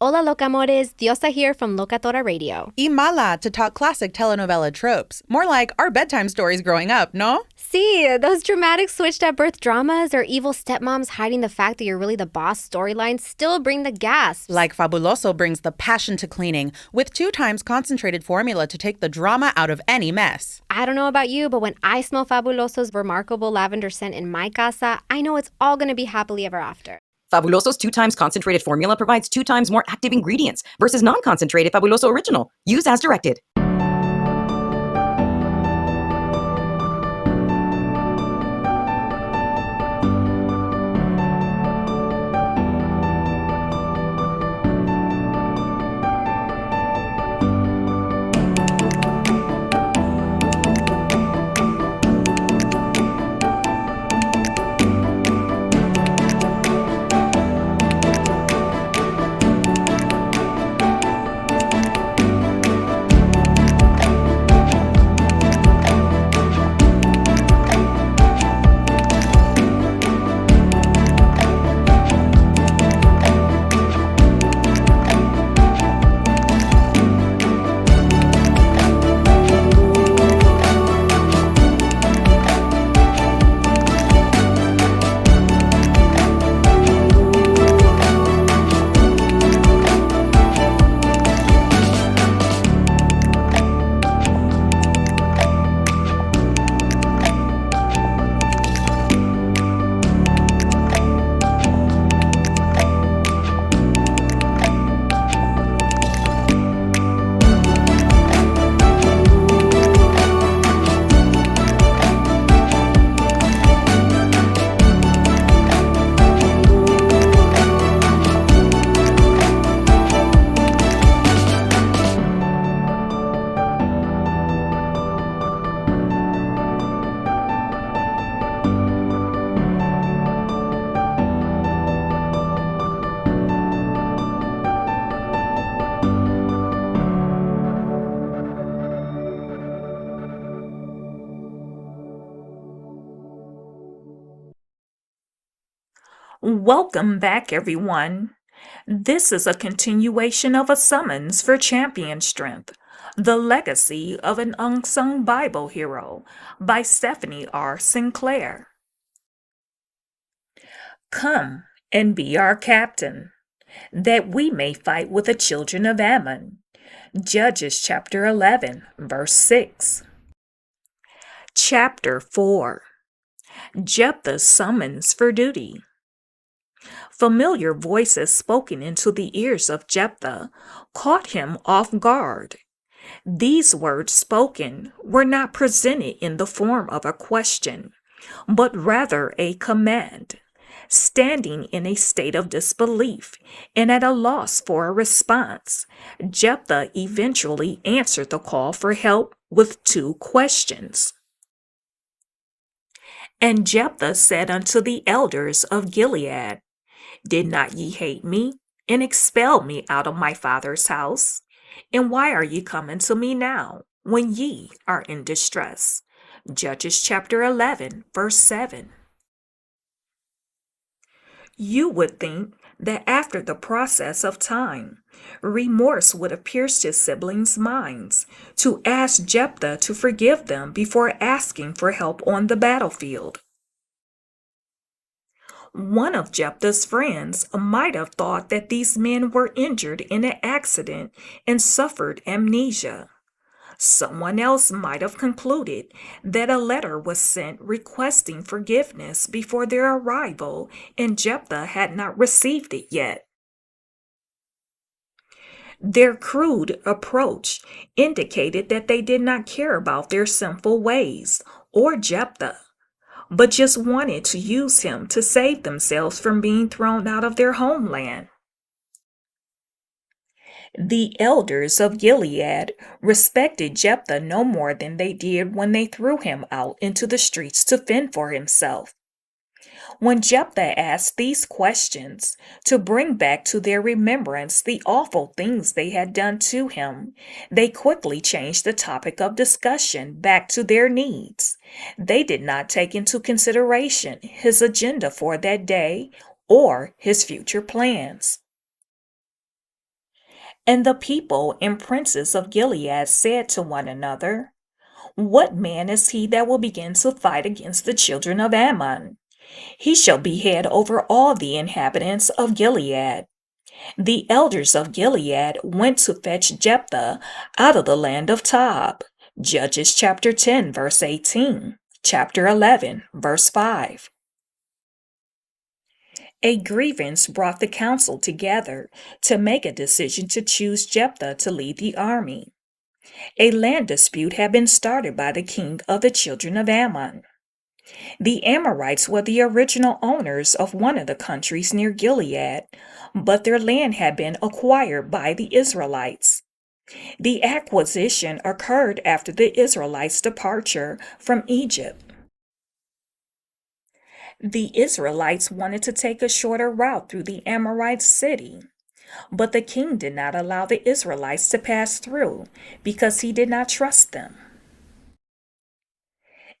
Hola, locamores. Diosa here from Locatora Radio. Y Mala to talk classic telenovela tropes. More like our bedtime stories growing up, no? See, those dramatic switched at birth dramas or evil stepmoms hiding the fact that you're really the boss storylines still bring the gasps. Like Fabuloso brings the passion to cleaning, with 2 times concentrated formula to take the drama out of any mess. I don't know about you, but when I smell Fabuloso's remarkable lavender scent in my casa, I know it's all gonna be happily ever after. Fabuloso's 2 times concentrated formula provides 2 times more active ingredients versus non-concentrated Fabuloso Original. Use as directed. Welcome back, everyone. This is a continuation of A Summons for Champion Strength, The Legacy of an Unsung Bible Hero by Stephanie R. Sinclair. Come and be our captain, that we may fight with the children of Ammon. Judges chapter 11, verse 6. Chapter 4. Jephthah's Summons for Duty. Familiar voices spoken into the ears of Jephthah caught him off guard. These words spoken were not presented in the form of a question, but rather a command. Standing in a state of disbelief and at a loss for a response, Jephthah eventually answered the call for help with 2 questions. And Jephthah said unto the elders of Gilead, Did not ye hate me, and expel me out of my father's house? And why are ye coming to me now, when ye are in distress? Judges chapter 11, verse 7. You would think that after the process of time, remorse would have pierced his siblings' minds to ask Jephthah to forgive them before asking for help on the battlefield. One of Jephthah's friends might have thought that these men were injured in an accident and suffered amnesia. Someone else might have concluded that a letter was sent requesting forgiveness before their arrival and Jephthah had not received it yet. Their crude approach indicated that they did not care about their sinful ways or Jephthah, but just wanted to use him to save themselves from being thrown out of their homeland. The elders of Gilead respected Jephthah no more than they did when they threw him out into the streets to fend for himself. When Jephthah asked these questions to bring back to their remembrance the awful things they had done to him, they quickly changed the topic of discussion back to their needs. They did not take into consideration his agenda for that day or his future plans. And the people and princes of Gilead said to one another, what man is he that will begin to fight against the children of Ammon? He shall be head over all the inhabitants of Gilead. The elders of Gilead went to fetch Jephthah out of the land of Tob. Judges chapter 10, verse 18, chapter 11, verse 5. A grievance brought the council together to make a decision to choose Jephthah to lead the army. A land dispute had been started by the king of the children of Ammon. The Amorites were the original owners of one of the countries near Gilead, but their land had been acquired by the Israelites. The acquisition occurred after the Israelites' departure from Egypt. The Israelites wanted to take a shorter route through the Amorite city, but the king did not allow the Israelites to pass through because he did not trust them.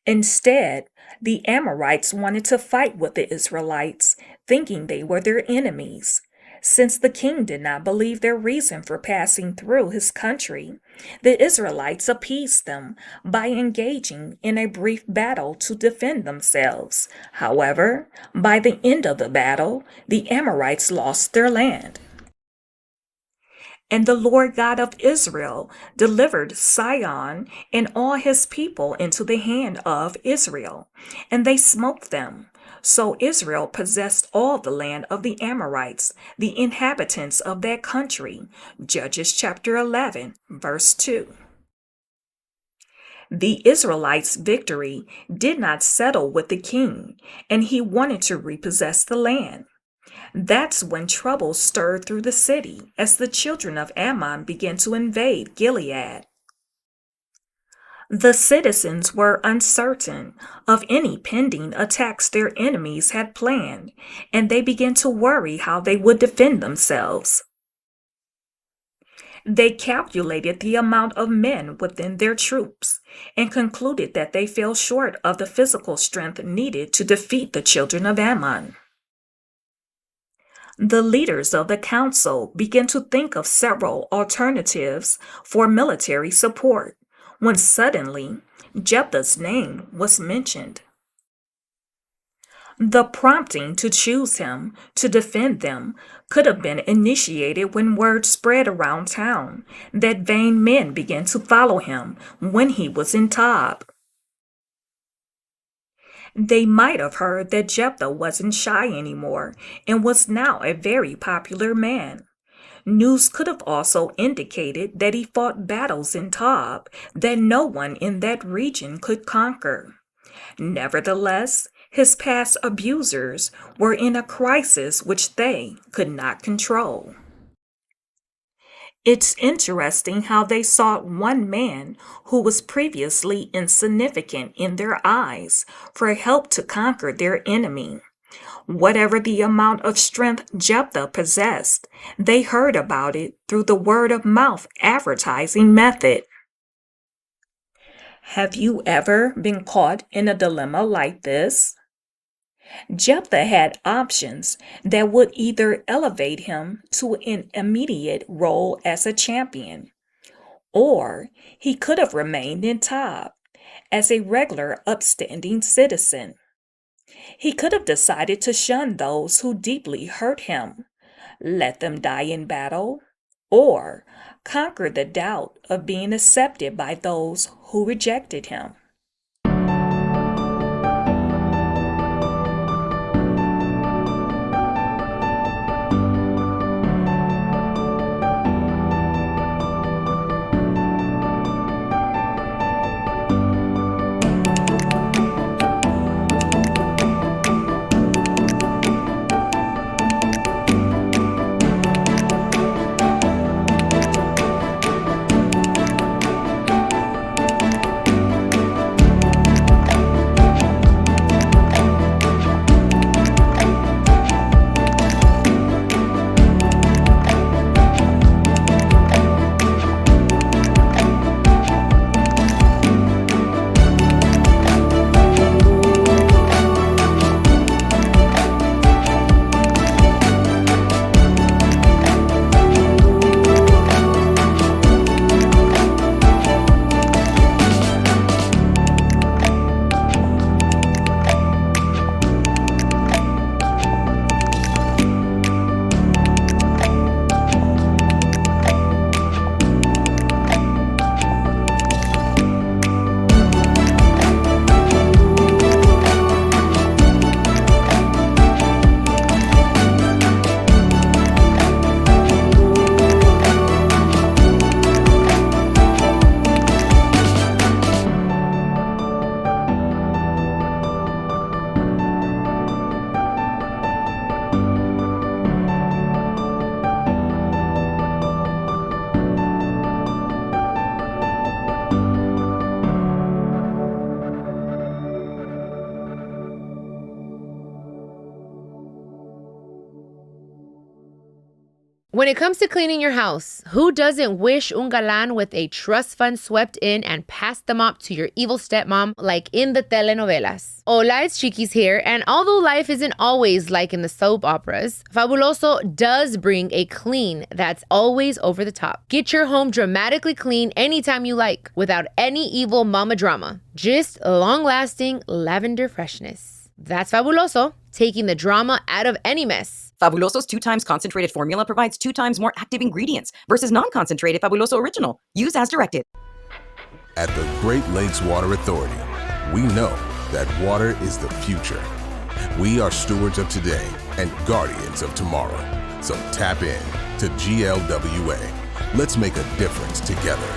Instead, the Amorites wanted to fight with the Israelites, thinking they were their enemies. Since the king did not believe their reason for passing through his country, the Israelites appeased them by engaging in a brief battle to defend themselves. However, by the end of the battle, the Amorites lost their land. And the Lord God of Israel delivered Sihon and all his people into the hand of Israel, and they smote them. So Israel possessed all the land of the Amorites, the inhabitants of that country. Judges chapter 11, verse 2. The Israelites' victory did not settle with the king, and he wanted to repossess the land. That's when trouble stirred through the city as the children of Ammon began to invade Gilead. The citizens were uncertain of any pending attacks their enemies had planned, and they began to worry how they would defend themselves. They calculated the amount of men within their troops and concluded that they fell short of the physical strength needed to defeat the children of Ammon. The leaders of the council began to think of several alternatives for military support when suddenly Jephthah's name was mentioned. The prompting to choose him to defend them could have been initiated when word spread around town that vain men began to follow him when he was in Tob. They might have heard that Jephthah wasn't shy anymore and was now a very popular man. News could have also indicated that he fought battles in Tob that no one in that region could conquer. Nevertheless, his past abusers were in a crisis which they could not control. It's interesting how they sought one man who was previously insignificant in their eyes for help to conquer their enemy. Whatever the amount of strength Jephthah possessed, they heard about it through the word of mouth advertising method. Have you ever been caught in a dilemma like this? Jephthah had options that would either elevate him to an immediate role as a champion, or he could have remained in Tob as a regular upstanding citizen. He could have decided to shun those who deeply hurt him, let them die in battle, or conquer the doubt of being accepted by those who rejected him. When it comes to cleaning your house, who doesn't wish un galán with a trust fund swept in and passed the mop to your evil stepmom like in the telenovelas? Hola, it's Chiquis here, and although life isn't always like in the soap operas, Fabuloso does bring a clean that's always over the top. Get your home dramatically clean anytime you like, without any evil mama drama. Just long-lasting lavender freshness. That's Fabuloso, taking the drama out of any mess. Fabuloso's 2 times concentrated formula provides 2 times more active ingredients versus non-concentrated Fabuloso Original. Use as directed. At the Great Lakes Water Authority, we know that water is the future. We are stewards of today and guardians of tomorrow. So tap in to GLWA. Let's make a difference together.